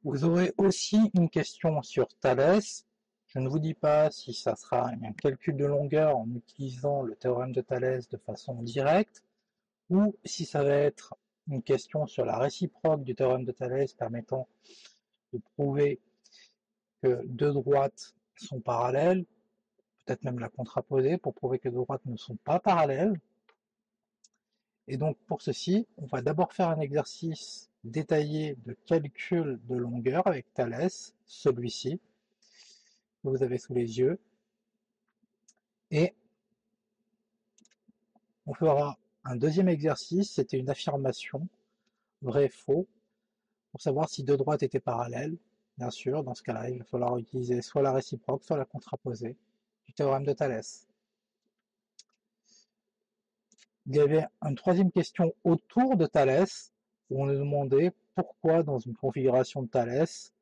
Vous aurez aussi une question sur Thalès. Je ne vous dis pas si ça sera un calcul de longueur en utilisant le théorème de Thalès de façon directe, ou si ça va être une question sur la réciproque du théorème de Thalès permettant de prouver que deux droites sont parallèles, peut-être même la contraposer pour prouver que deux droites ne sont pas parallèles. Et donc pour ceci, on va d'abord faire un exercice détaillé de calcul de longueur avec Thalès, celui-ci, que vous avez sous les yeux, et on fera un deuxième exercice, c'était une affirmation, vrai, faux, pour savoir si deux droites étaient parallèles. Bien sûr, dans ce cas-là, il va falloir utiliser soit la réciproque, soit la contraposée du théorème de Thalès. Il y avait une troisième question autour de Thalès, où on nous demandait pourquoi dans une configuration de Thalès,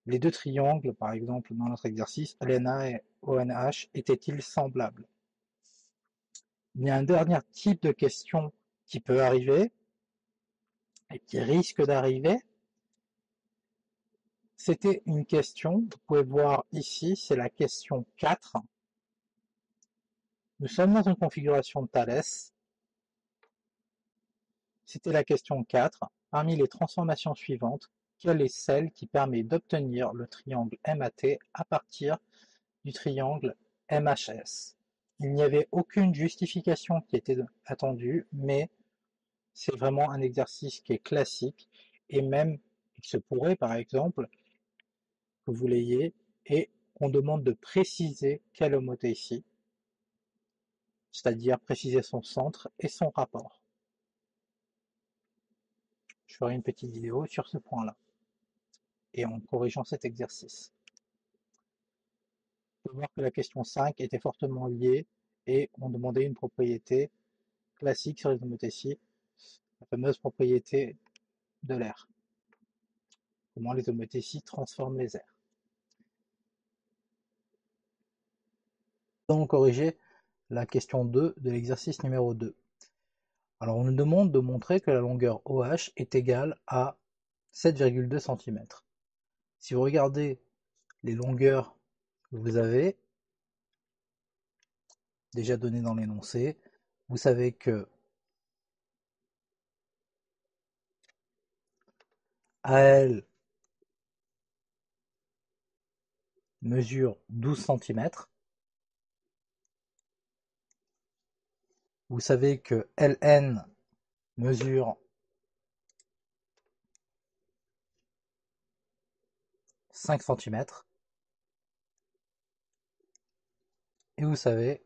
les deux triangles, par exemple dans notre exercice, LNA et ONH, étaient-ils semblables? Il y a un dernier type de question qui peut arriver, et qui risque d'arriver. C'était une question, vous pouvez voir ici, c'est la question 4. Nous sommes dans une configuration de Thalès. C'était la question 4. Parmi les transformations suivantes, quelle est celle qui permet d'obtenir le triangle MAT à partir du triangle MHS? Il n'y avait aucune justification qui était attendue, mais c'est vraiment un exercice qui est classique, et même il se pourrait par exemple que vous l'ayez, et on demande de préciser quelle homothétie, c'est-à-dire préciser son centre et son rapport. Je ferai une petite vidéo sur ce point-là, et en corrigeant cet exercice. On peut voir que la question 5 était fortement liée, et on demandait une propriété classique sur les homothéties, la fameuse propriété de l'air. Comment les homothéties transforment les airs. Nous allons corriger la question 2 de l'exercice numéro 2. Alors on nous demande de montrer que la longueur OH est égale à 7,2 cm. Si vous regardez les longueurs que vous avez déjà données dans l'énoncé, vous savez que AL mesure 12 cm. Vous savez que LN mesure 5 cm. Et vous savez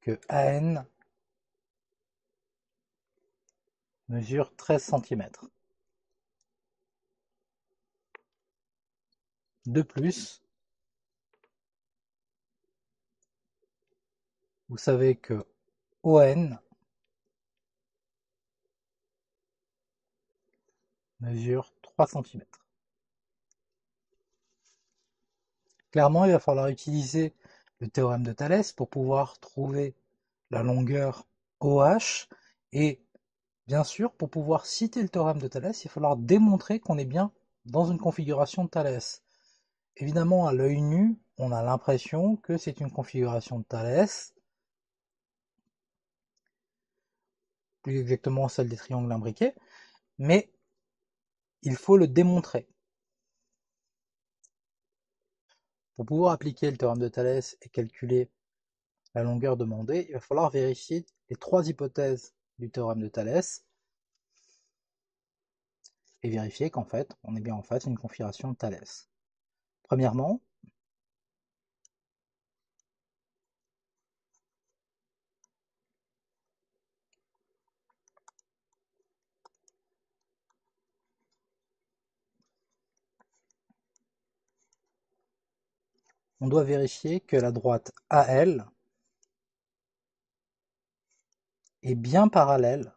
que AN mesure 13 cm. De plus, vous savez que ON mesure 3 cm. Clairement, il va falloir utiliser le théorème de Thalès pour pouvoir trouver la longueur OH, et bien sûr, pour pouvoir citer le théorème de Thalès, il va falloir démontrer qu'on est bien dans une configuration de Thalès. Évidemment, à l'œil nu, on a l'impression que c'est une configuration de Thalès, plus exactement celle des triangles imbriqués, mais il faut le démontrer. Pour pouvoir appliquer le théorème de Thalès et calculer la longueur demandée, il va falloir vérifier les trois hypothèses du théorème de Thalès et vérifier qu'en fait, on est bien en face d'une configuration de Thalès. Premièrement, on doit vérifier que la droite AL est bien parallèle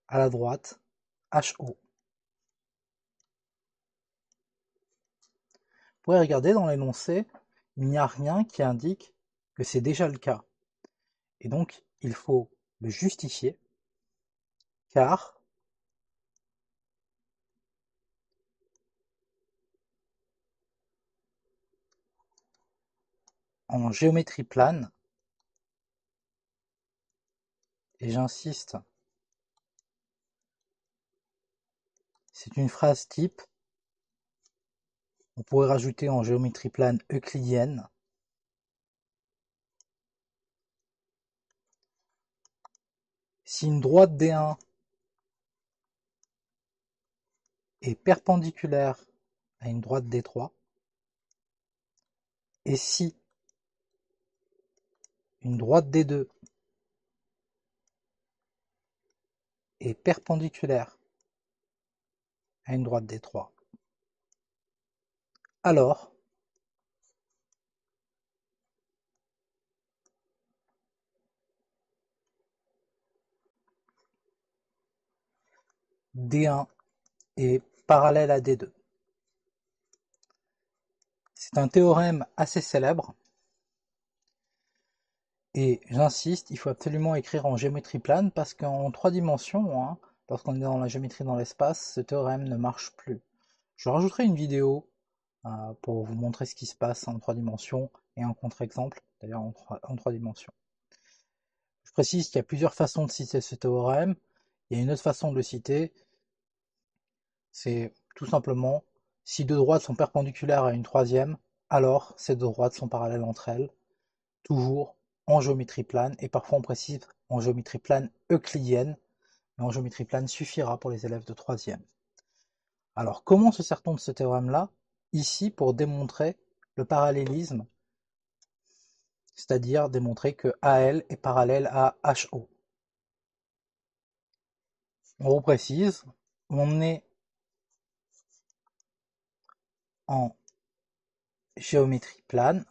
à la droite HO. Vous pouvez regarder dans l'énoncé, il n'y a rien qui indique que c'est déjà le cas. Et donc, il faut le justifier, car en géométrie plane, et j'insiste, c'est une phrase type, on pourrait rajouter en géométrie plane euclidienne, si une droite D1 est perpendiculaire à une droite D3, et si une droite D2 est perpendiculaire à une droite D3, alors D1 est parallèle à D2. C'est un théorème assez célèbre, et j'insiste, il faut absolument écrire en géométrie plane parce qu'en 3 dimensions, hein, lorsqu'on est dans la géométrie dans l'espace, ce théorème ne marche plus. Je rajouterai une vidéo pour vous montrer ce qui se passe en 3 dimensions et un contre-exemple, d'ailleurs en 3 dimensions. Je précise qu'il y a plusieurs façons de citer ce théorème. Il y a une autre façon de le citer, c'est tout simplement si deux droites sont perpendiculaires à une troisième, alors ces deux droites sont parallèles entre elles, toujours en géométrie plane, et parfois on précise en géométrie plane euclidienne, mais en géométrie plane suffira pour les élèves de troisième. Alors comment se sert-on de ce théorème-là? Ici pour démontrer le parallélisme, c'est-à-dire démontrer que AL est parallèle à HO. On reprécise, on est en géométrie plane,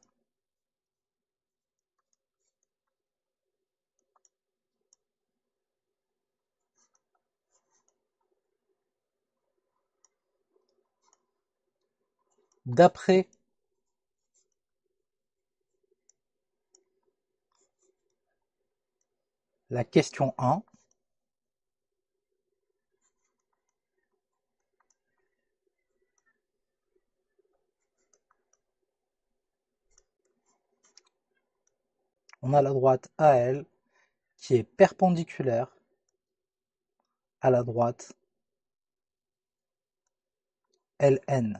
d'après la question 1, on a la droite AL qui est perpendiculaire à la droite LN.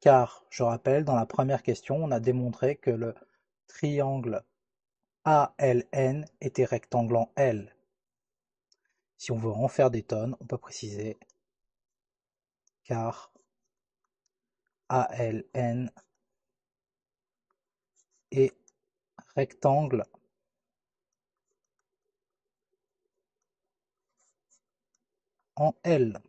Car, je rappelle, dans la première question, on a démontré que le triangle ALN était rectangle en L. Si on veut en faire des tonnes, on peut préciser car ALN est rectangle en L.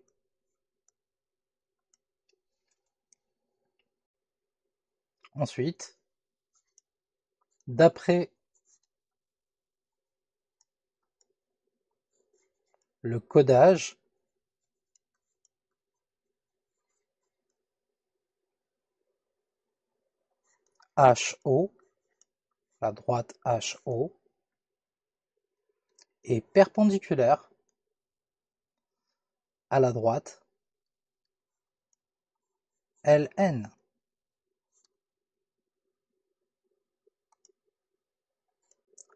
Ensuite, d'après le codage, HO, la droite HO, est perpendiculaire à la droite LN.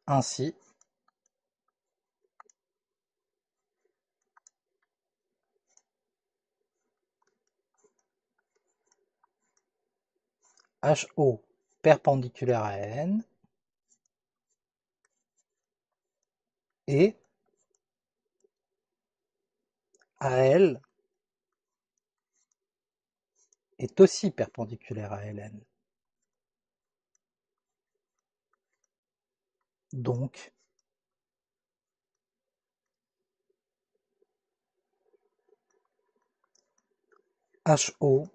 Ainsi, HO perpendiculaire à N et AL est aussi perpendiculaire à LN. Donc, HO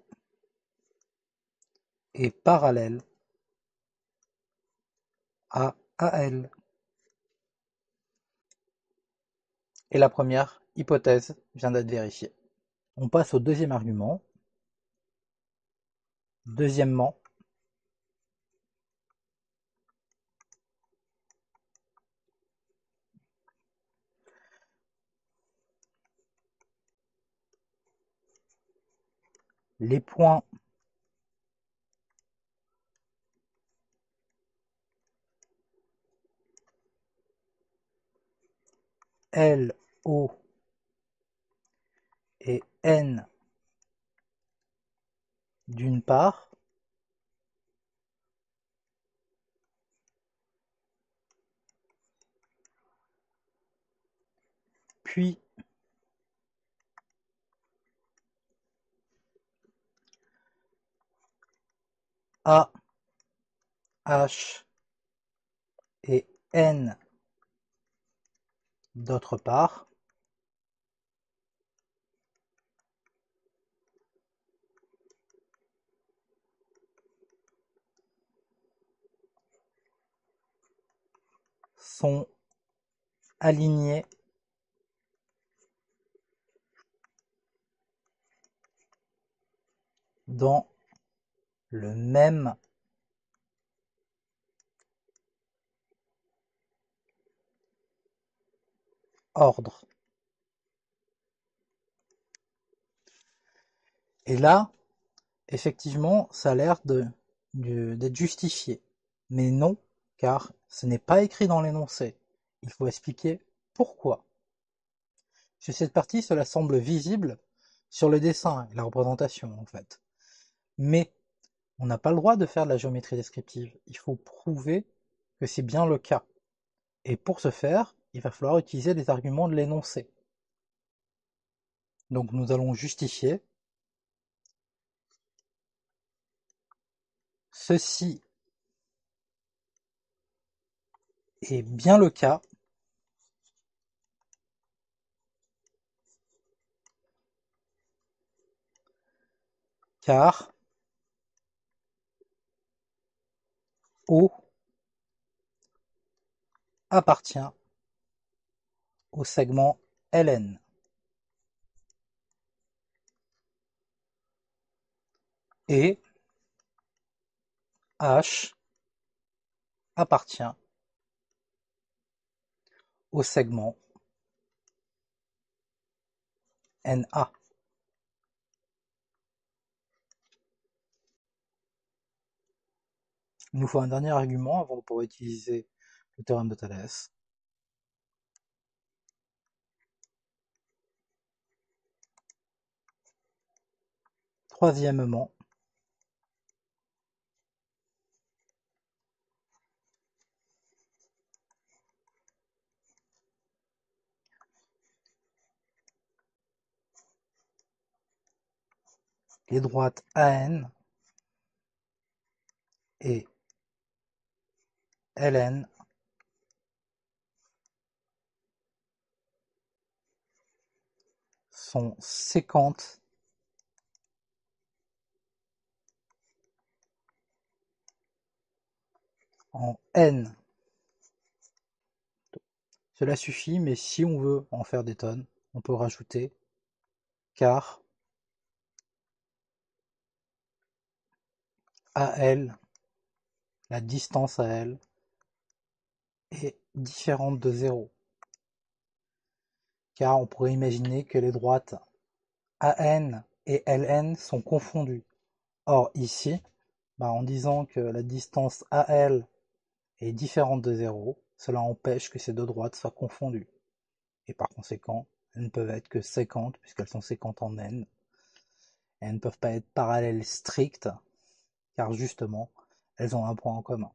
est parallèle à AL. Et la première hypothèse vient d'être vérifiée. On passe au deuxième argument. Deuxièmement, les points L, O et N d'une part, puis A, H et N d'autre part, sont alignés dans le même ordre. Et là, effectivement, ça a l'air d'être justifié. Mais non, car ce n'est pas écrit dans l'énoncé. Il faut expliquer pourquoi. Sur cette partie, cela semble visible sur le dessin et la représentation, en fait. Mais on n'a pas le droit de faire de la géométrie descriptive. Il faut prouver que c'est bien le cas. Et pour ce faire, il va falloir utiliser des arguments de l'énoncé. Donc nous allons justifier ceci est bien le cas car O appartient au segment Ln. Et H appartient au segment Na. Il nous faut un dernier argument avant de pouvoir utiliser le théorème de Thalès. Troisièmement, les droites AN et Ln sont séquentes en n. Cela suffit, mais si on veut en faire des tonnes, on peut rajouter car AL, la distance AL, est différente de 0. Car on pourrait imaginer que les droites AN et LN sont confondues. Or ici, en disant que la distance AL est différente de 0, cela empêche que ces deux droites soient confondues. Et par conséquent, elles ne peuvent être que séquentes, puisqu'elles sont séquentes en n. Et elles ne peuvent pas être parallèles strictes, car justement, elles ont un point en commun.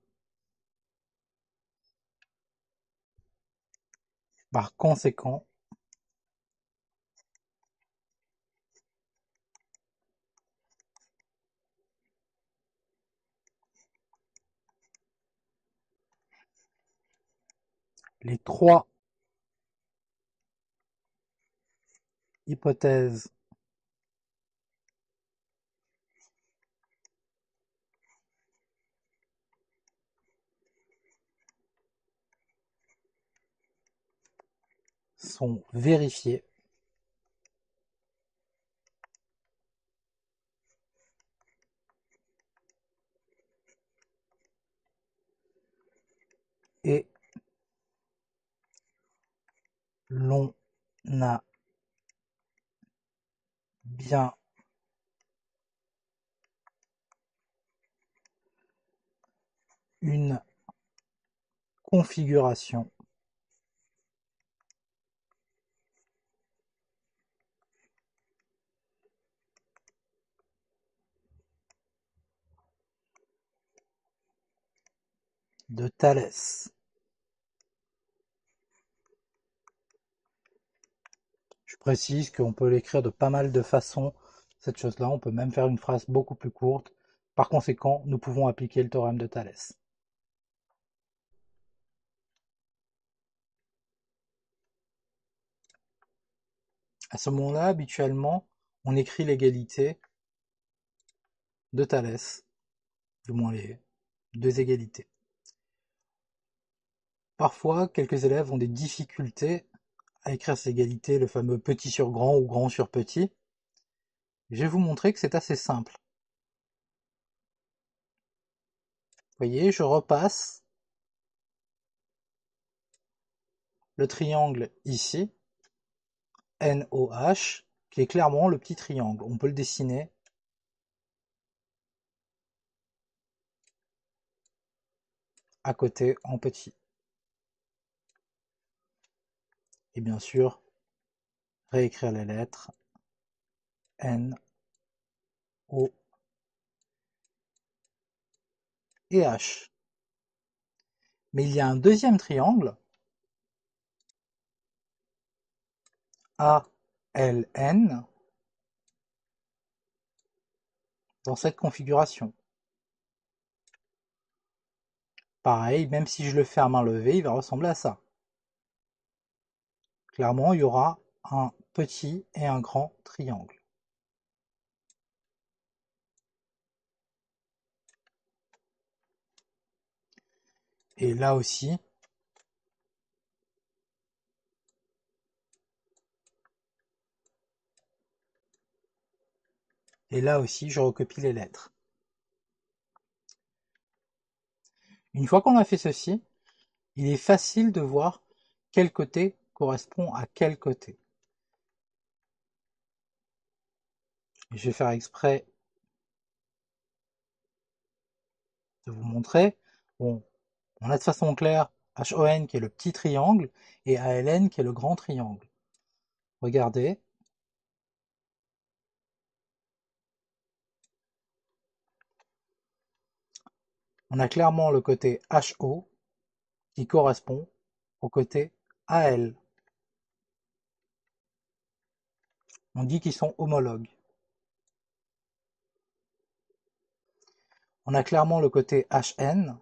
Par conséquent, les trois hypothèses sont vérifiées et l'on a bien une configuration de Thalès. Je précise qu'on peut l'écrire de pas mal de façons, cette chose-là. On peut même faire une phrase beaucoup plus courte. Par conséquent, nous pouvons appliquer le théorème de Thalès. À ce moment-là, habituellement, on écrit l'égalité de Thalès, du moins les deux égalités. Parfois, quelques élèves ont des difficultés à écrire ces égalités, le fameux petit sur grand ou grand sur petit. Je vais vous montrer que c'est assez simple. Vous voyez, je repasse le triangle ici, NOH, qui est clairement le petit triangle. On peut le dessiner à côté en petit. Et bien sûr, réécrire les lettres N, O et H. Mais il y a un deuxième triangle, ALN, dans cette configuration. Pareil, même si je le fais à main levée, il va ressembler à ça. Clairement, il y aura un petit et un grand triangle. Et là aussi, je recopie les lettres. Une fois qu'on a fait ceci, il est facile de voir quel côté correspond à quel côté. Et je vais faire exprès de vous montrer. Bon, on a de façon claire HON qui est le petit triangle et ALN qui est le grand triangle. Regardez. On a clairement le côté HO qui correspond au côté AL. On dit qu'ils sont homologues. On a clairement le côté HN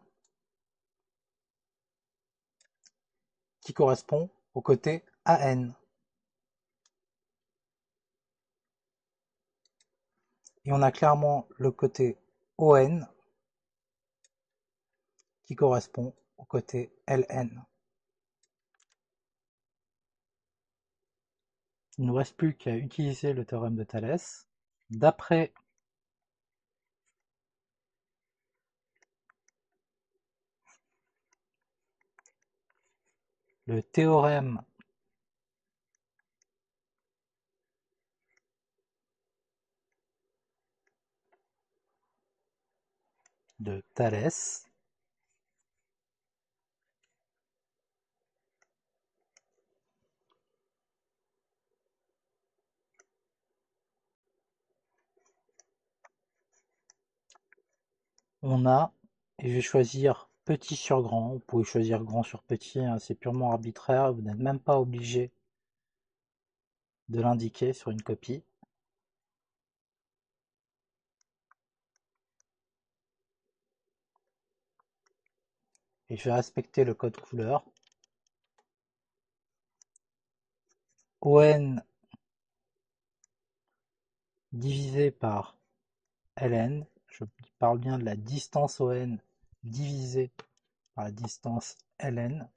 qui correspond au côté AN. Et on a clairement le côté ON qui correspond au côté LN. Il ne nous reste plus qu'à utiliser le théorème de Thalès. D'après le théorème de Thalès, on a, et je vais choisir petit sur grand, vous pouvez choisir grand sur petit, hein, c'est purement arbitraire, vous n'êtes même pas obligé de l'indiquer sur une copie. Et je vais respecter le code couleur. ON divisé par ln, je parle bien de la distance ON divisée par la distance ln,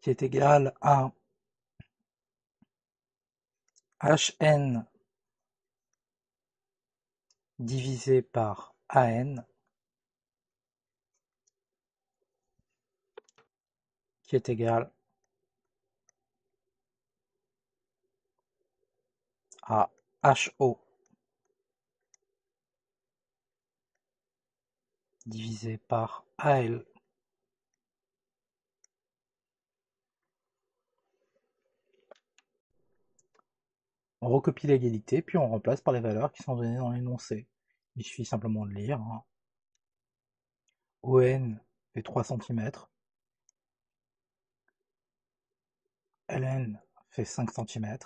qui est égal à hn divisé par an, qui est égal à ho divisé par al. On recopie l'égalité, puis on remplace par les valeurs qui sont données dans l'énoncé. Il suffit simplement de lire. ON fait 3 cm, LN fait 5 cm.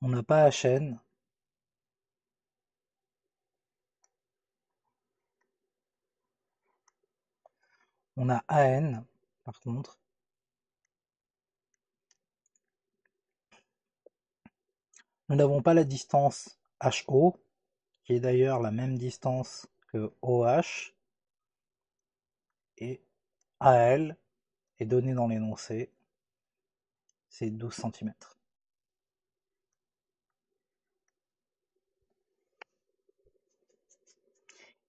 On n'a pas HN. On a AN, par contre. Nous n'avons pas la distance HO, qui est d'ailleurs la même distance que OH, et AL est donné dans l'énoncé, c'est 12 cm.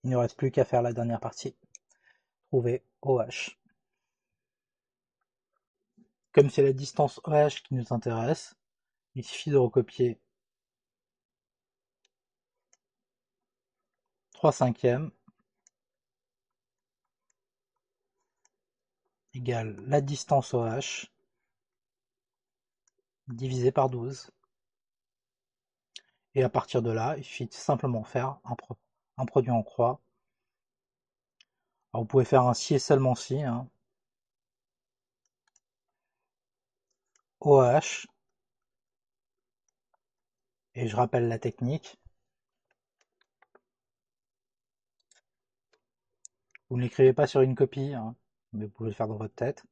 Il ne reste plus qu'à faire la dernière partie, trouver OH. Comme c'est la distance OH qui nous intéresse, il suffit de recopier 3/5 égale la distance OH divisé par 12. Et à partir de là, il suffit de simplement faire un produit en croix. Alors vous pouvez faire un si et seulement si. OH, et je rappelle la technique. Vous ne l'écrivez pas sur une copie, mais vous pouvez le faire dans votre tête.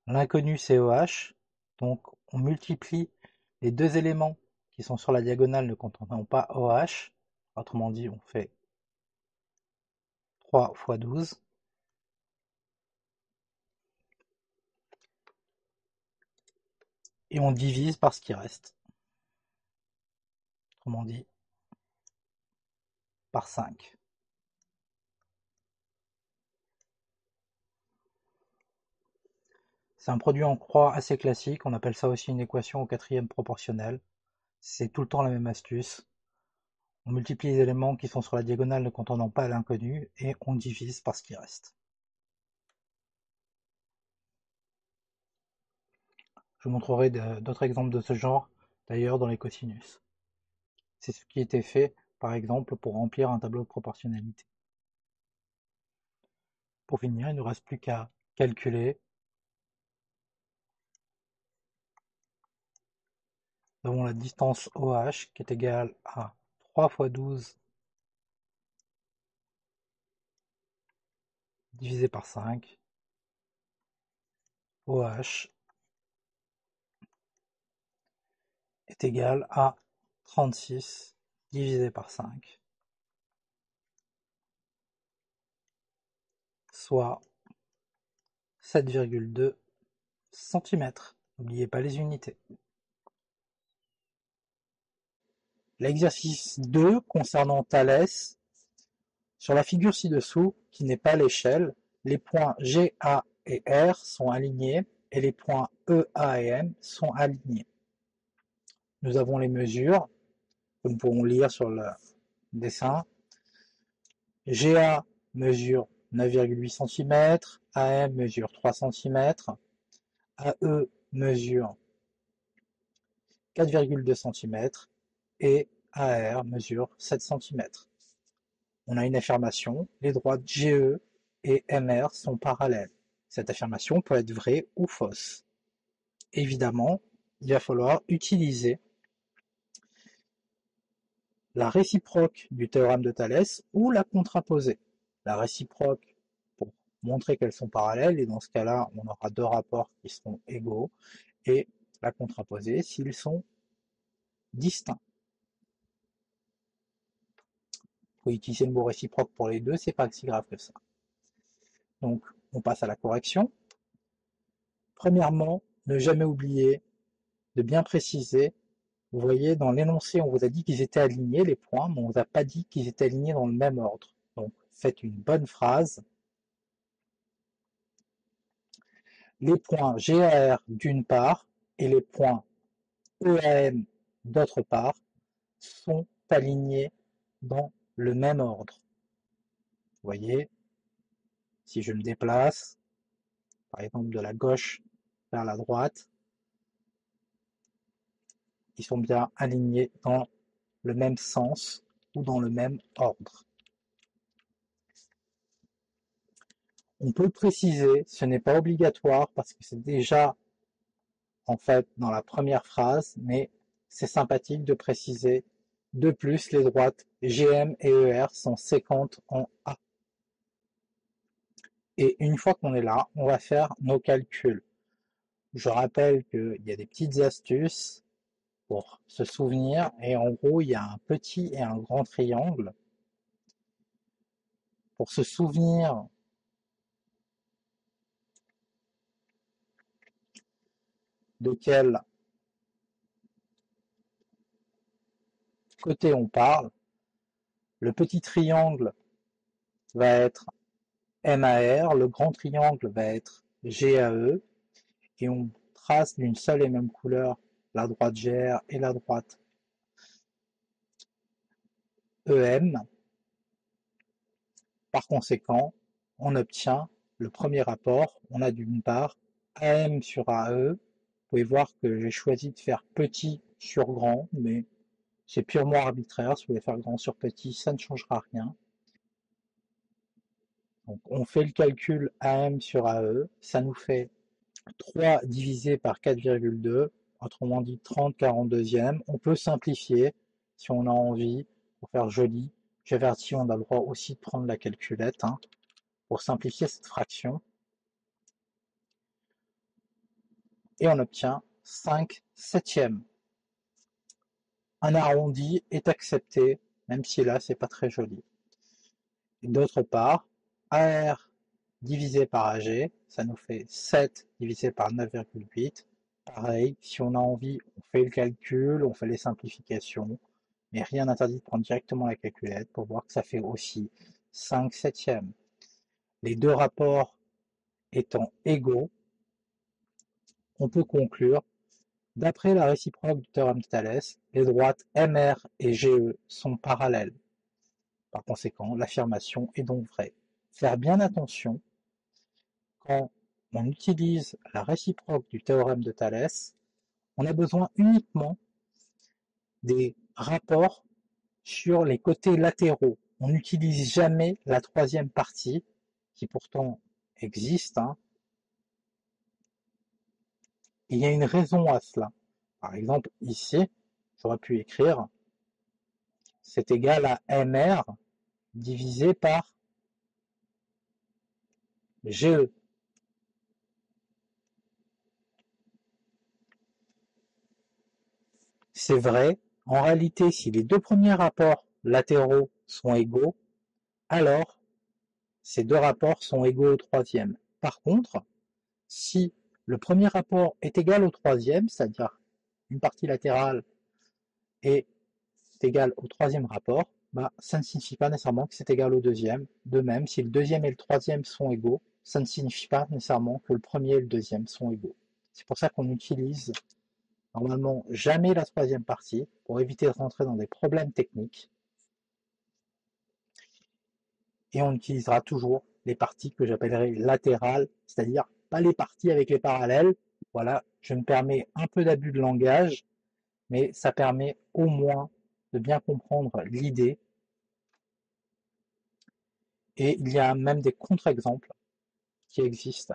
L'inconnu c'est OH, donc on multiplie les deux éléments qui sont sur la diagonale ne contenant pas OH, autrement dit on fait 3 fois 12, et on divise par ce qui reste, autrement dit par 5. C'est un produit en croix assez classique, on appelle ça aussi une équation au quatrième proportionnel. C'est tout le temps la même astuce. On multiplie les éléments qui sont sur la diagonale ne contenant pas l'inconnu et on divise par ce qui reste. Je vous montrerai d'autres exemples de ce genre, d'ailleurs, dans les cosinus. C'est ce qui était fait, par exemple, pour remplir un tableau de proportionnalité. Pour finir, il ne nous reste plus qu'à calculer. Nous avons la distance OH qui est égale à 3 fois 12 divisé par 5. OH est égal à 36 divisé par 5, soit 7,2 cm. N'oubliez pas les unités. L'exercice 2 concernant Thalès. Sur la figure ci-dessous, qui n'est pas l'échelle, les points G, A et R sont alignés et les points E, A et M sont alignés. Nous avons les mesures que nous pourrons lire sur le dessin. GA mesure 9,8 cm, AM mesure 3 cm, AE mesure 4,2 cm et AR mesure 7 cm. On a une affirmation, les droites GE et MR sont parallèles. Cette affirmation peut être vraie ou fausse. Évidemment, il va falloir utiliser la réciproque du théorème de Thalès ou la contraposée. La réciproque pour montrer qu'elles sont parallèles, et dans ce cas-là, on aura deux rapports qui seront égaux, et la contraposée s'ils sont distincts. Vous pouvez utiliser le mot réciproque pour les deux, c'est pas si grave que ça. Donc, on passe à la correction. Premièrement, ne jamais oublier de bien préciser. Vous voyez, dans l'énoncé, on vous a dit qu'ils étaient alignés, les points, mais on ne vous a pas dit qu'ils étaient alignés dans le même ordre. Donc, faites une bonne phrase. Les points GAR d'une part et les points EAM d'autre part sont alignés dans le même ordre. Vous voyez, si je me déplace, par exemple de la gauche vers la droite, ils sont bien alignés dans le même sens ou dans le même ordre. On peut préciser, ce n'est pas obligatoire parce que c'est déjà en fait dans la première phrase, mais c'est sympathique de préciser. De plus, les droites GM et ER sont séquentes en A. Et une fois qu'on est là, on va faire nos calculs. Je rappelle qu'il y a des petites astuces pour se souvenir, et en gros, il y a un petit et un grand triangle. Pour se souvenir de quel côté on parle, le petit triangle va être MAR, le grand triangle va être GAE, et on trace d'une seule et même couleur la droite GR et la droite EM. Par conséquent, on obtient le premier rapport. On a d'une part AM sur AE. Vous pouvez voir que j'ai choisi de faire petit sur grand, mais c'est purement arbitraire. Si vous voulez faire grand sur petit, ça ne changera rien. Donc on fait le calcul AM sur AE. Ça nous fait 3 divisé par 4,2, autrement dit 30/42e. On peut simplifier si on a envie, pour faire joli. J'avertis, on a le droit aussi de prendre la calculette pour simplifier cette fraction. Et on obtient 5/7. Un arrondi est accepté, même si là c'est pas très joli. D'autre part, AR divisé par AG, ça nous fait 7 divisé par 9,8. Pareil, si on a envie, on fait le calcul, on fait les simplifications, mais rien n'interdit de prendre directement la calculette pour voir que ça fait aussi 5/7. Les deux rapports étant égaux, on peut conclure, d'après la réciproque du théorème de Thalès, les droites MR et GE sont parallèles. Par conséquent, l'affirmation est donc vraie. Faire bien attention, quand on utilise la réciproque du théorème de Thalès, on a besoin uniquement des rapports sur les côtés latéraux. On n'utilise jamais la troisième partie, qui pourtant existe. Et il y a une raison à cela. Par exemple, ici, j'aurais pu écrire c'est égal à MR divisé par GE. C'est vrai, en réalité, si les deux premiers rapports latéraux sont égaux, alors ces deux rapports sont égaux au troisième. Par contre, si le premier rapport est égal au troisième, c'est-à-dire une partie latérale est égale au troisième rapport, ça ne signifie pas nécessairement que c'est égal au deuxième. De même, si le deuxième et le troisième sont égaux, ça ne signifie pas nécessairement que le premier et le deuxième sont égaux. C'est pour ça qu'on utilise normalement jamais la troisième partie pour éviter de rentrer dans des problèmes techniques. Et on utilisera toujours les parties que j'appellerai latérales, c'est-à-dire pas les parties avec les parallèles. Voilà, je me permets un peu d'abus de langage, mais ça permet au moins de bien comprendre l'idée. Et il y a même des contre-exemples qui existent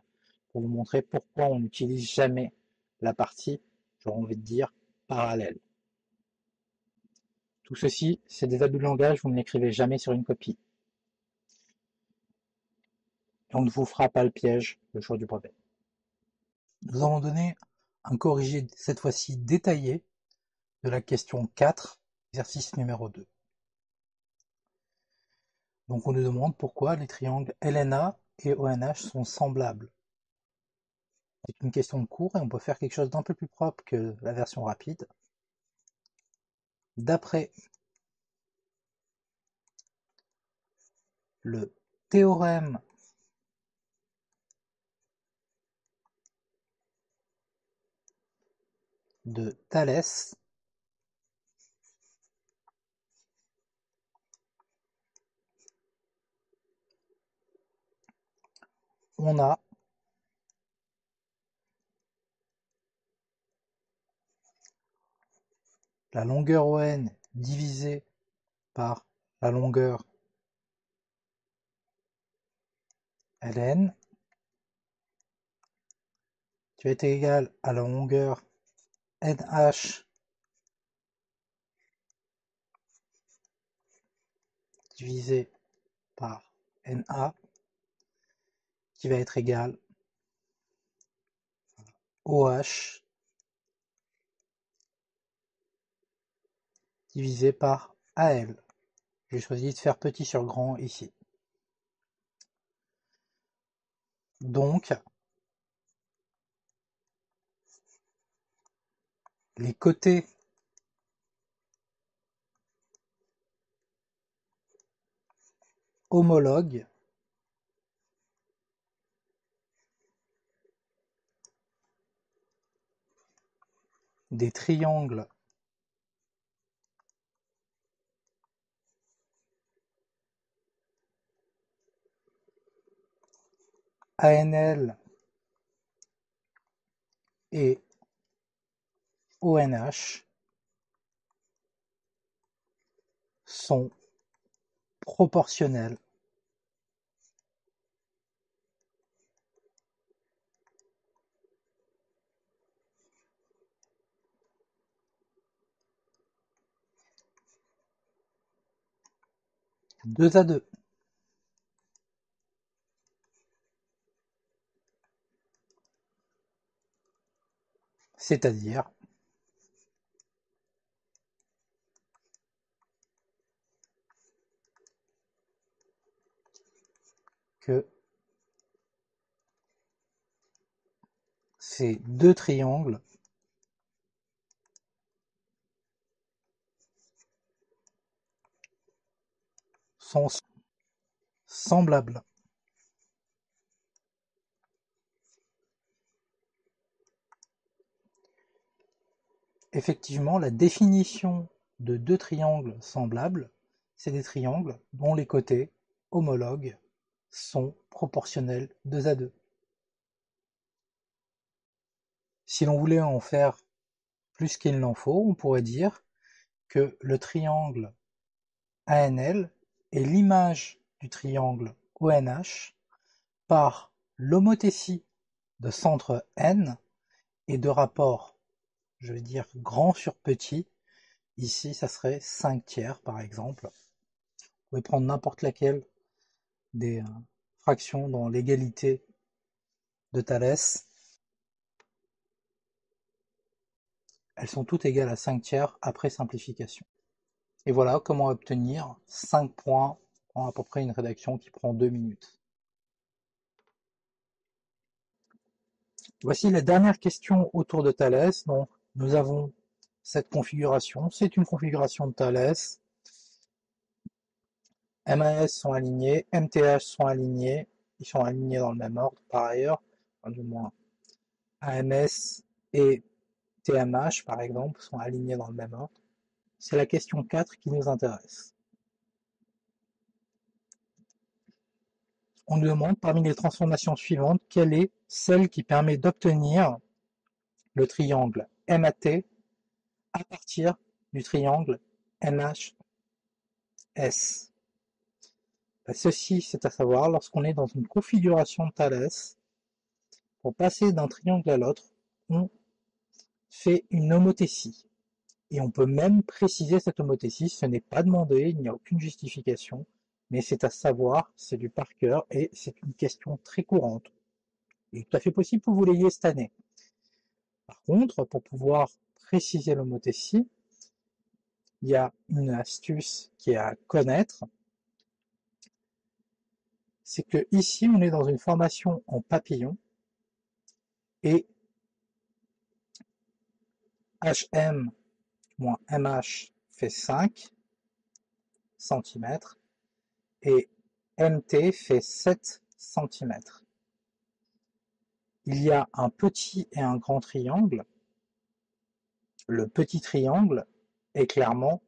pour vous montrer pourquoi on n'utilise jamais la partie, j'aurais envie de dire, parallèle. Tout ceci, c'est des abus de langage, vous ne l'écrivez jamais sur une copie. Et on ne vous fera pas le piège le jour du brevet. Nous allons donner un corrigé, cette fois-ci détaillé, de la question 4, exercice numéro 2. Donc on nous demande pourquoi les triangles LNA et ONH sont semblables. C'est une question de cours et on peut faire quelque chose d'un peu plus propre que la version rapide. D'après le théorème de Thalès, on a la longueur ON divisée par la longueur LN qui va être égale à la longueur NH divisé par NA qui va être égal OH divisé par AL. J'ai choisi de faire petit sur grand ici. Donc, les côtés homologues des triangles ANL et ONH sont proportionnels deux à deux. C'est-à-dire que ces deux triangles sont semblables. Effectivement, la définition de deux triangles semblables, c'est des triangles dont les côtés homologues sont proportionnels deux à deux. Si l'on voulait en faire plus qu'il n'en faut, on pourrait dire que le triangle ANL est l'image du triangle ONH par l'homothétie de centre N et de rapport, je vais dire grand sur petit. Ici, ça serait 5 tiers par exemple. Vous pouvez prendre n'importe laquelle des fractions dans l'égalité de Thalès. Elles sont toutes égales à 5 tiers après simplification. Et voilà comment obtenir 5 points en à peu près une rédaction qui prend 2 minutes. Voici la dernière question autour de Thalès. Donc, nous avons cette configuration. C'est une configuration de Thalès. MAS sont alignés, MTH sont alignés. Ils sont alignés dans le même ordre par ailleurs. Enfin, du moins, AMS et TMH, par exemple, sont alignés dans le même ordre. C'est la question 4 qui nous intéresse. On nous demande, parmi les transformations suivantes, quelle est celle qui permet d'obtenir le triangle MAT à partir du triangle MHS. Ceci, c'est à savoir, lorsqu'on est dans une configuration de Thalès, pour passer d'un triangle à l'autre, on fait une homothétie. Et on peut même préciser cette homothétie, ce n'est pas demandé, il n'y a aucune justification, mais c'est à savoir, c'est du par cœur, et c'est une question très courante. Il est tout à fait possible que vous l'ayez cette année. Par contre, pour pouvoir préciser l'homothétie, il y a une astuce qui est à connaître, c'est que ici on est dans une formation en papillon, et HM moins MH fait 5 cm et MT fait 7 cm. Il y a un petit et un grand triangle. Le petit triangle est clairement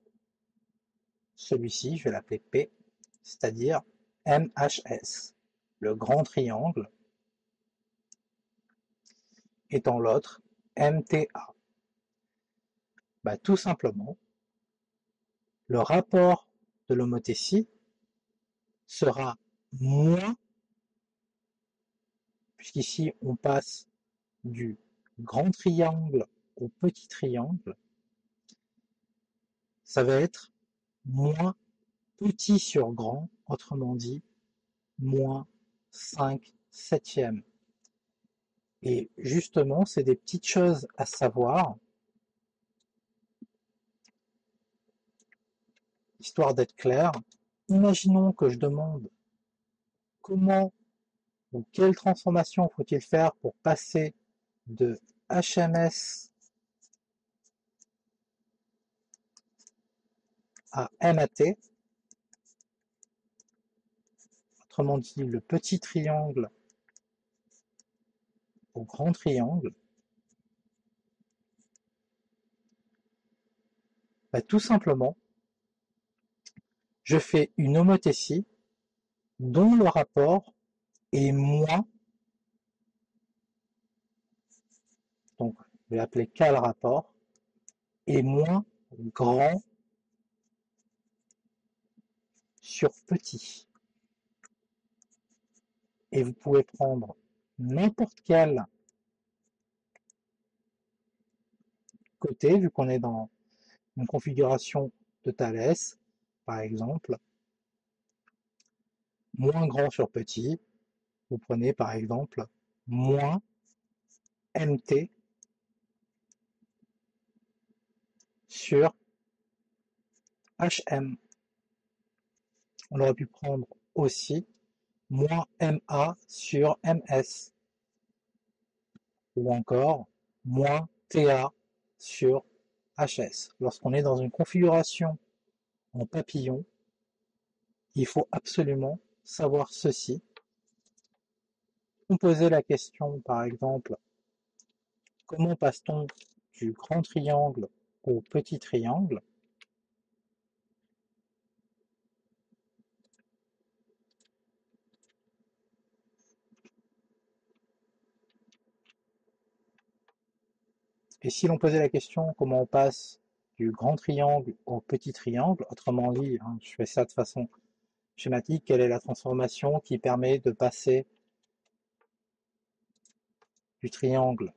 celui-ci, je vais l'appeler P, c'est-à-dire MHS. Le grand triangle et dans l'autre MTA. Bah, tout simplement, le rapport de l'homothétie sera moins, puisqu'ici on passe du grand triangle au petit triangle, ça va être moins petit sur grand, autrement dit, moins 5 septièmes. Et justement, c'est des petites choses à savoir, histoire d'être clair. Imaginons que je demande comment ou quelle transformation faut-il faire pour passer de HMS à MAT, autrement dit le petit triangle au grand triangle. Bah, tout simplement, je fais une homothétie dont le rapport est moins, donc je vais appeler K le rapport, est moins grand sur petit. Et vous pouvez prendre n'importe quel côté, vu qu'on est dans une configuration de Thalès, par exemple, moins grand sur petit, vous prenez par exemple moins MT sur HM. On aurait pu prendre aussi moins MA sur MS, ou encore moins TA sur HS. Lorsqu'on est dans une configuration en papillon, il faut absolument savoir ceci. On posait la question, par exemple, comment passe-t-on du grand triangle au petit triangle? Et si l'on posait la question comment on passe du grand triangle au petit triangle, autrement dit, je fais ça de façon schématique, quelle est la transformation qui permet de passer du triangle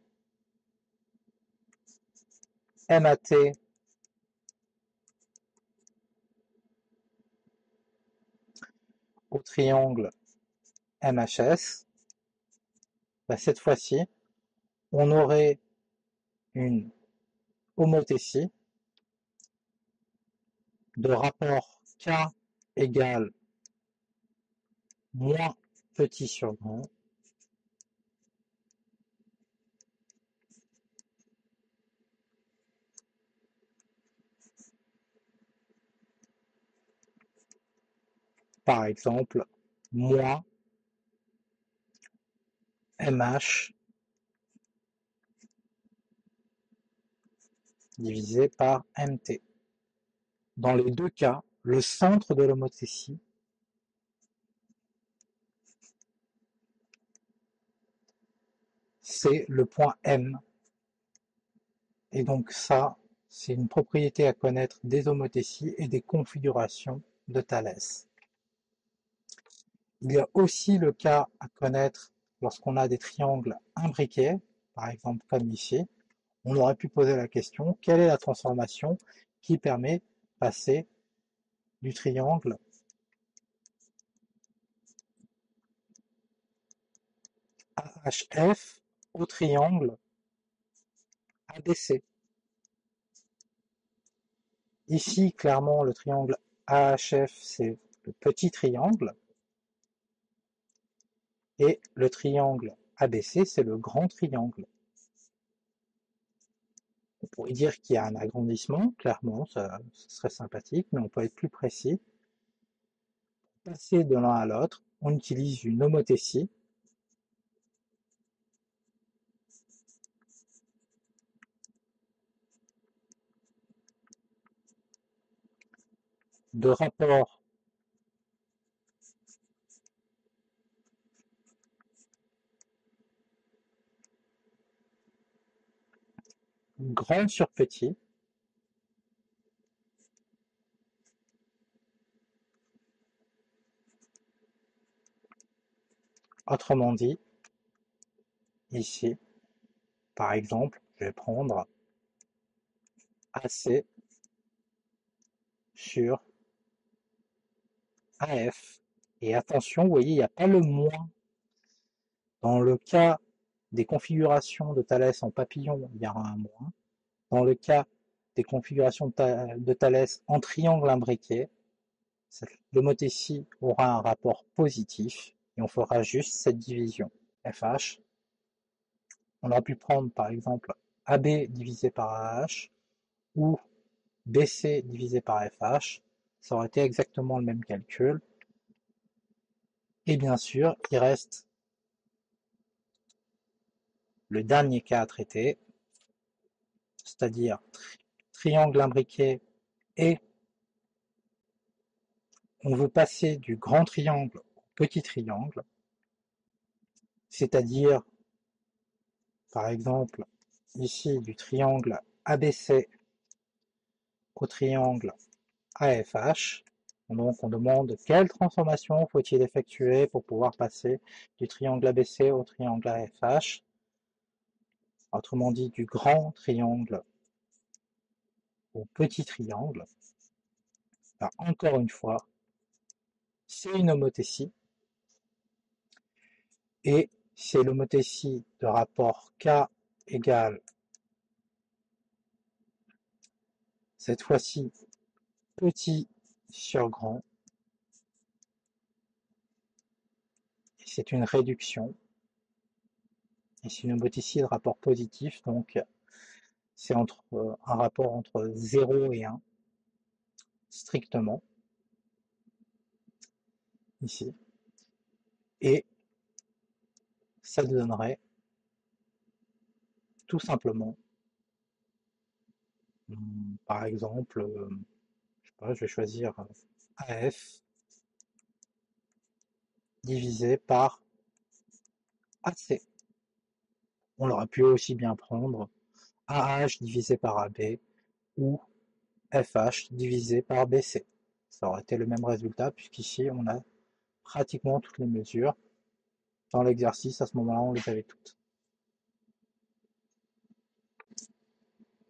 MAT au triangle MHS? Bah, cette fois-ci, on aurait une homothétie de rapport K égale moins petit sur grand par exemple moins MH divisé par MT. Dans les deux cas, le centre de l'homothétie c'est le point M. Et donc ça, c'est une propriété à connaître des homothéties et des configurations de Thalès. Il y a aussi le cas à connaître lorsqu'on a des triangles imbriqués, par exemple comme ici. On aurait pu poser la question, quelle est la transformation qui permet de passer du triangle AHF au triangle ABC. Ici, clairement, le triangle AHF, c'est le petit triangle, et le triangle ABC, c'est le grand triangle. On pourrait dire qu'il y a un agrandissement, clairement, ça serait sympathique, mais on peut être plus précis. Pour passer de l'un à l'autre, on utilise une homothétie. De rapport grand sur petit. Autrement dit, ici, par exemple, je vais prendre AC sur AF. Et attention, vous voyez, il n'y a pas le moins. Dans le cas des configurations de Thalès en papillon, il y aura un moins. Dans le cas des configurations de Thalès en triangle imbriqué, l'homothétie aura un rapport positif et on fera juste cette division. FH, on aurait pu prendre par exemple AB divisé par AH ou BC divisé par FH, ça aurait été exactement le même calcul. Et bien sûr, il reste le dernier cas à traiter, c'est-à-dire triangle imbriqué et on veut passer du grand triangle au petit triangle, c'est-à-dire par exemple ici du triangle ABC au triangle AFH. Donc on demande quelle transformation faut-il effectuer pour pouvoir passer du triangle ABC au triangle AFH, autrement dit du grand triangle au petit triangle. Alors, encore une fois, c'est une homothétie et c'est l'homothétie de rapport K égale, cette fois-ci, petit sur grand. C'est une réduction. Et c'est une homothétie de rapport positif, donc c'est un rapport entre 0 et 1, strictement, ici. Et ça donnerait tout simplement, par exemple, je sais pas, je vais choisir AF divisé par AC. On aurait pu aussi bien prendre AH divisé par AB ou FH divisé par BC. Ça aurait été le même résultat puisqu'ici on a pratiquement toutes les mesures. Dans l'exercice, à ce moment-là, on les avait toutes.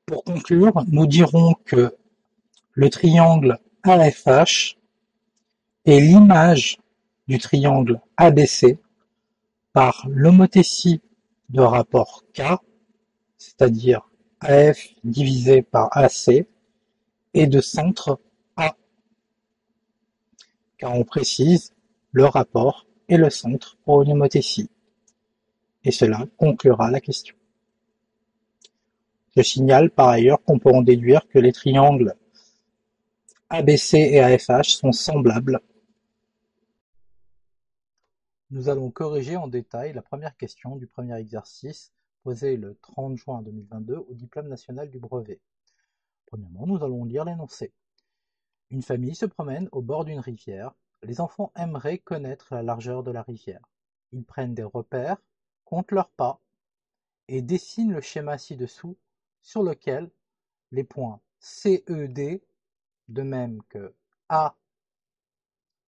Pour conclure, nous dirons que le triangle AFH est l'image du triangle ABC par l'homothétie de rapport K, c'est-à-dire AF divisé par AC, et de centre A, car on précise le rapport et le centre pour une homothétie. Et cela conclura la question. Je signale par ailleurs qu'on peut en déduire que les triangles ABC et AFH sont semblables. Nous allons corriger en détail la première question du premier exercice posé le 30 juin 2022 au Diplôme national du brevet. Premièrement, nous allons lire l'énoncé. Une famille se promène au bord d'une rivière. Les enfants aimeraient connaître la largeur de la rivière. Ils prennent des repères, comptent leurs pas et dessinent le schéma ci-dessous sur lequel les points C, E, D, de même que A,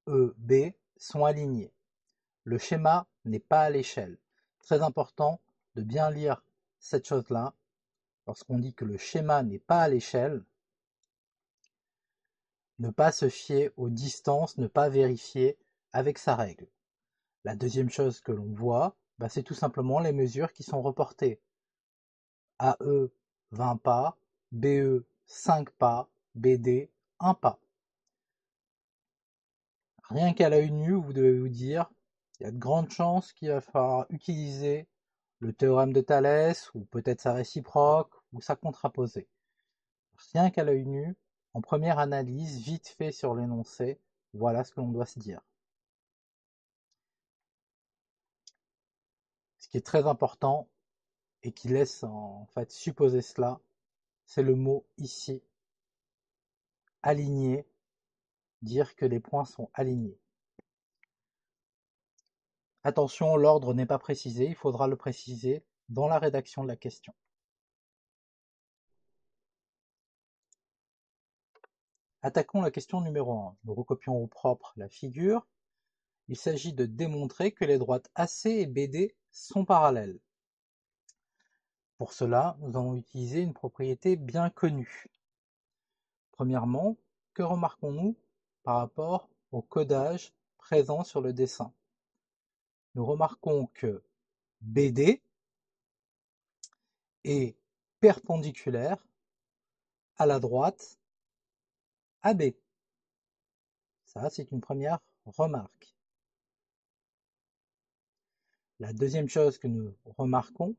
E, B, sont alignés. Le schéma n'est pas à l'échelle. Très important de bien lire cette chose-là. Lorsqu'on dit que le schéma n'est pas à l'échelle, ne pas se fier aux distances, ne pas vérifier avec sa règle. La deuxième chose que l'on voit, c'est tout simplement les mesures qui sont reportées. AE 20 pas, BE 5 pas, BD 1 pas. Rien qu'à l'œil nu, vous devez vous dire, il y a de grandes chances qu'il va falloir utiliser le théorème de Thalès, ou peut-être sa réciproque, ou sa contraposée. Rien qu'à l'œil nu, en première analyse, vite fait sur l'énoncé, voilà ce que l'on doit se dire. Ce qui est très important, et qui laisse en fait supposer cela, c'est le mot ici, aligné, dire que les points sont alignés. Attention, l'ordre n'est pas précisé, il faudra le préciser dans la rédaction de la question. Attaquons la question numéro 1. Nous recopions au propre la figure. Il s'agit de démontrer que les droites AC et BD sont parallèles. Pour cela, nous allons utiliser une propriété bien connue. Premièrement, que remarquons-nous par rapport au codage présent sur le dessin? Nous remarquons que BD est perpendiculaire à la droite AB. Ça, c'est une première remarque. La deuxième chose que nous remarquons,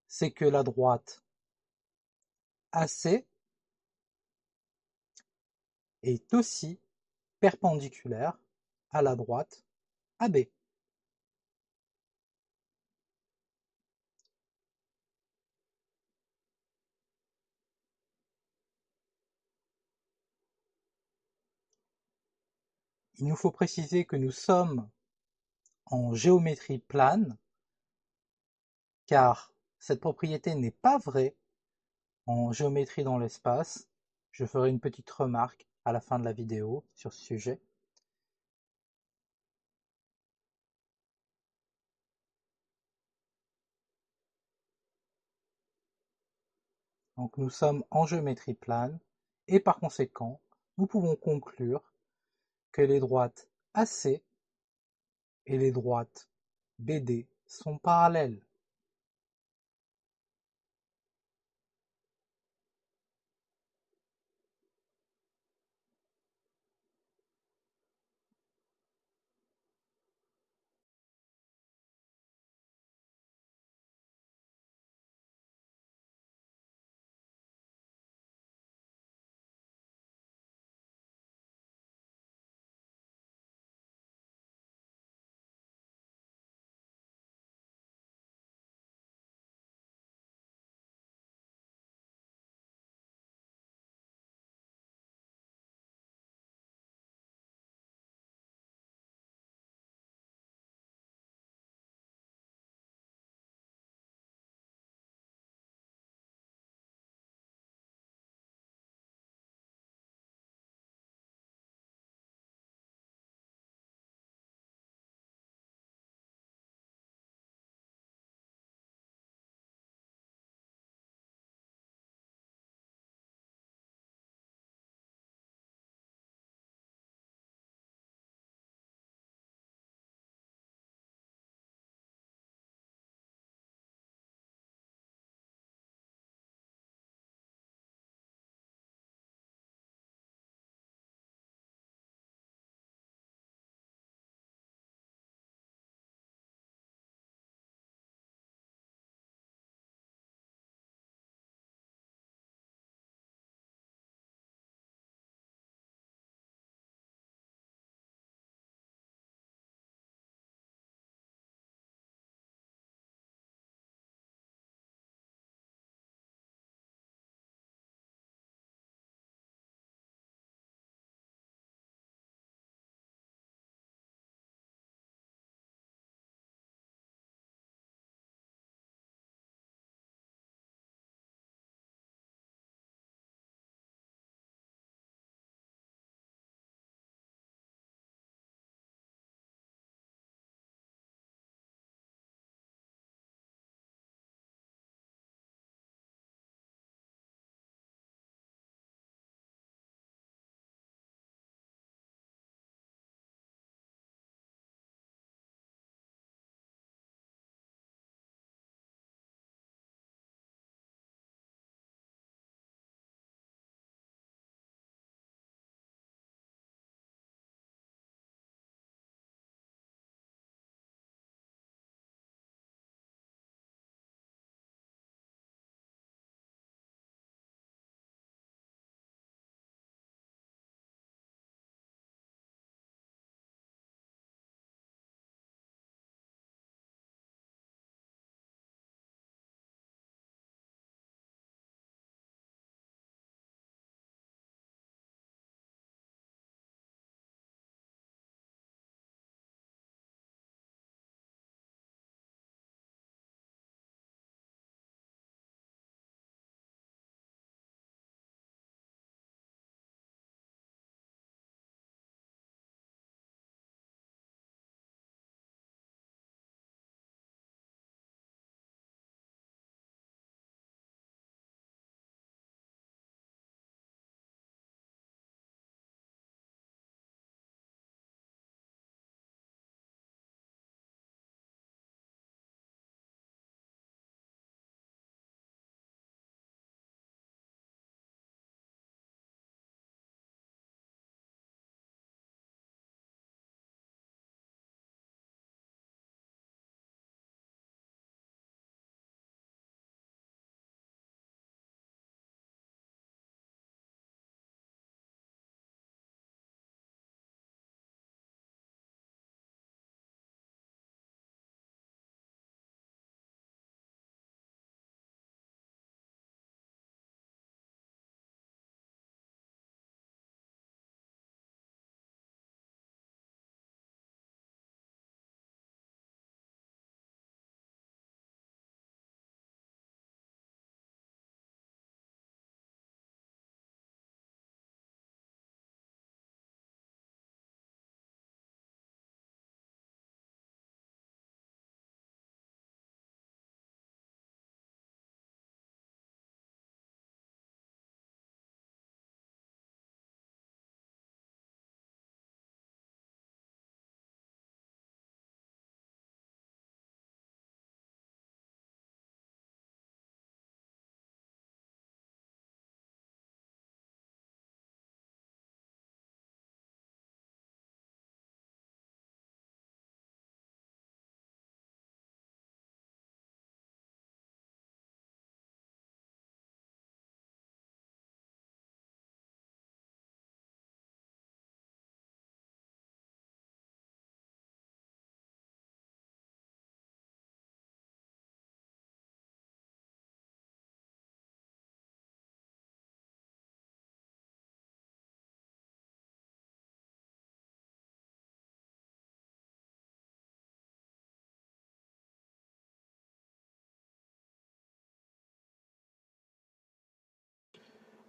c'est que la droite AC est aussi perpendiculaire à la droite AB. Il nous faut préciser que nous sommes en géométrie plane, car cette propriété n'est pas vraie en géométrie dans l'espace. Je ferai une petite remarque à la fin de la vidéo sur ce sujet. Donc nous sommes en géométrie plane et par conséquent, nous pouvons conclure que les droites AC et les droites BD sont parallèles.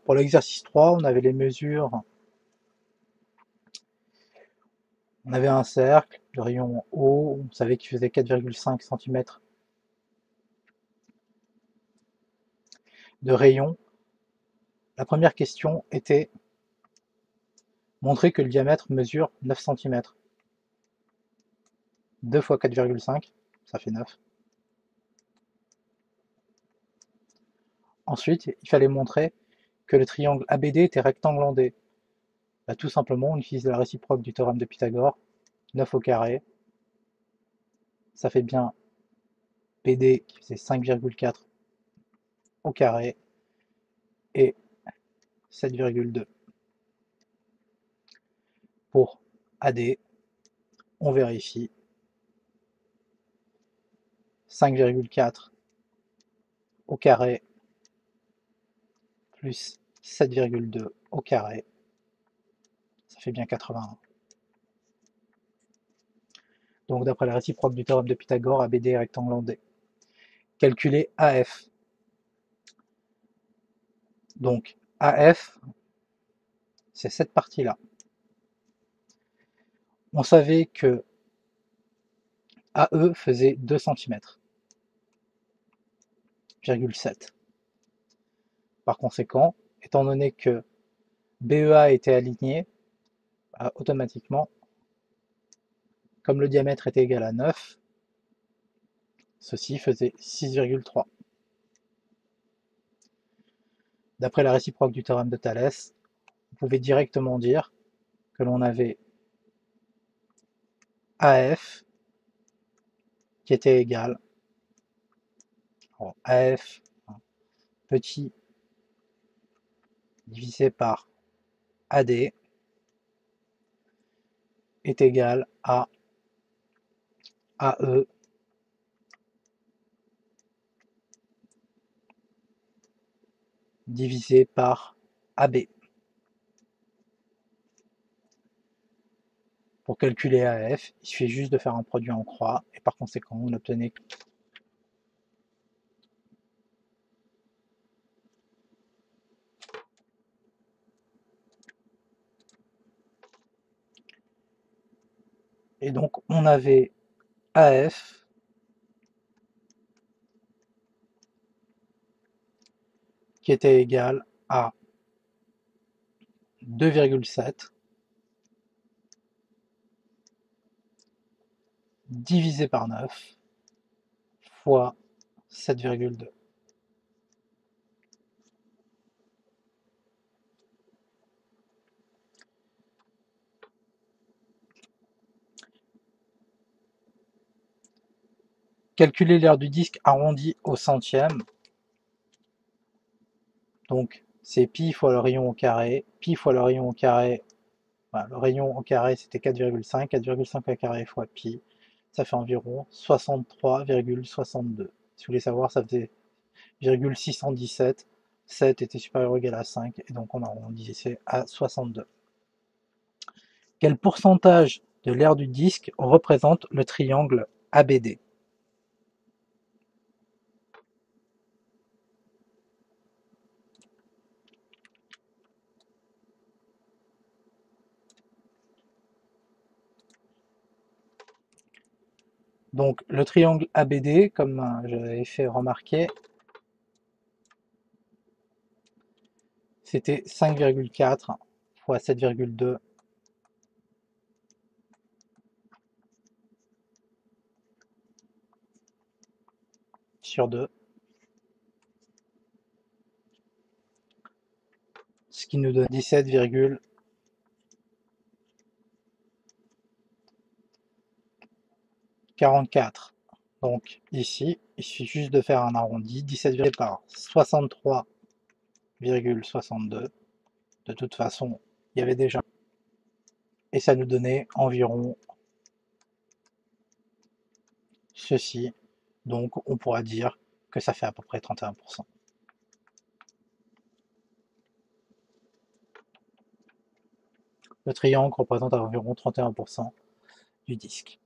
Pour l'exercice 3, on avait les mesures. On avait un cercle de rayon haut, on savait qu'il faisait 4,5 cm de rayon. La première question était montrer que le diamètre mesure 9 cm. 2 fois 4,5, ça fait 9. Ensuite, il fallait montrer que le triangle ABD était rectangle en D. Bah, tout simplement, on utilise la réciproque du théorème de Pythagore, 9 au carré. Ça fait bien PD qui faisait 5,4 au carré et 7,2. Pour AD, on vérifie 5,4 au carré plus 7,2 au carré, ça fait bien 81. Donc d'après la réciproque du théorème de Pythagore, ABD est rectangle en D. Calculer AF. Donc AF, c'est cette partie-là. On savait que AE faisait 2 cm, 7. Par conséquent, étant donné que BEA était aligné, automatiquement, comme le diamètre était égal à 9, ceci faisait 6,3. D'après la réciproque du théorème de Thalès, on pouvait directement dire que l'on avait AF qui était égal AF petit divisé par AD est égal à AE divisé par AB. Pour calculer AF, il suffit juste de faire un produit en croix et par conséquent on obtenait et donc on avait AF qui était égal à 2,7 divisé par 9 fois 7,2. Calculer l'aire du disque arrondi au centième. Donc c'est pi fois le rayon au carré, pi fois le rayon au carré, voilà, le rayon au carré c'était 4,5, 4,5 au carré fois pi, ça fait environ 63,62. Si vous voulez savoir, ça faisait 617, 7 était supérieur ou égal à 5, et donc on arrondissait à 62. Quel pourcentage de l'aire du disque représente le triangle ABD? Donc le triangle ABD, comme j'avais fait remarquer, c'était 5,4 fois 7,2 sur 2, ce qui nous donne 17,44. Donc ici, il suffit juste de faire un arrondi, 17 par 63,62. De toute façon, il y avait déjà. Et ça nous donnait environ ceci. Donc on pourra dire que ça fait à peu près 31%. Le triangle représente environ 31% du disque.